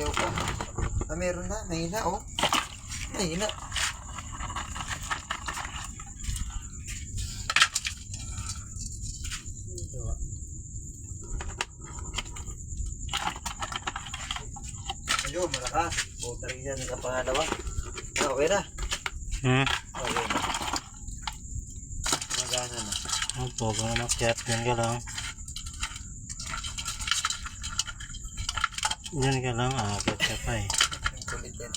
Ayaw pa. Ah, meron na. Mahina, oh. Mahina. Ayun, malakas. Puta rin yan. Ang pangalawa. Ah, okay na. Okay na. Magana na. Opo, kung makyat, yan ka lang. Yan ka lang, agad ka pa eh. Ang kulit yan.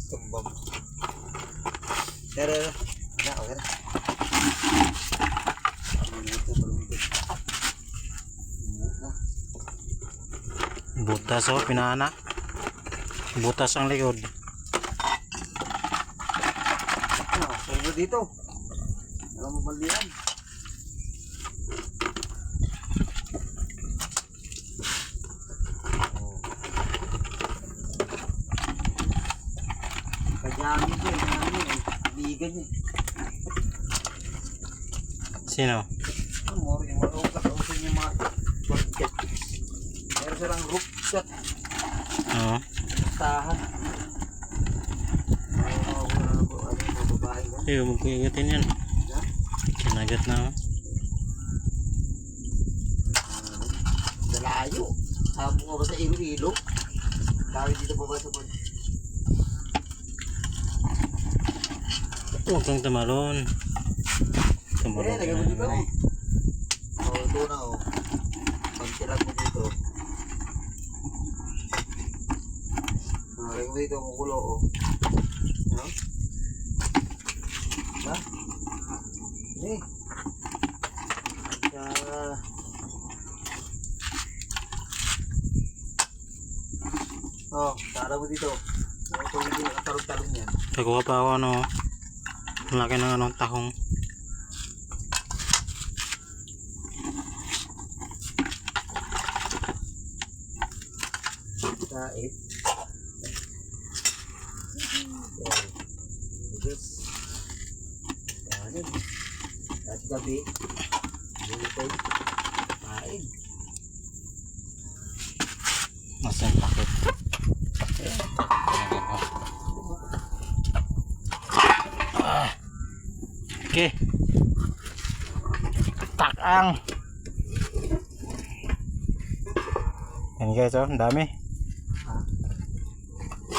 Tumbang. Tara, na, okay na. Butas o, pinana. Butas ang likod. Ah, sa'yo dito. Alam mo malihan. Kajami ko, bigan niya. Sino? Ang mori yung malukat. Ang gusto niya mga budget. Meron silang roof shot. Oo. Tahan. Ano yung mga babae mo? Ay, magkagatin yan. Kinagat na. Dalayo. Habang nga ba sa ilo-ilo? Dahil dito ba sa bud? Huwag kang tumalon. Tumalon Lagay mo dito. Oo, ito na o. Pagsilag mo dito. Lagay mo dito, kukulo o. Ano? Ba? Eh. Tara mo dito. Ito hindi talong-talong yan. Nakuha pa ako ano. Ang laki ng anong tahong. Kait. Yes. Kanin. At gabi. Bulitoy. Kain. Nasa yung pakit. Okay. Takang. Yan guys, oh, ang dami.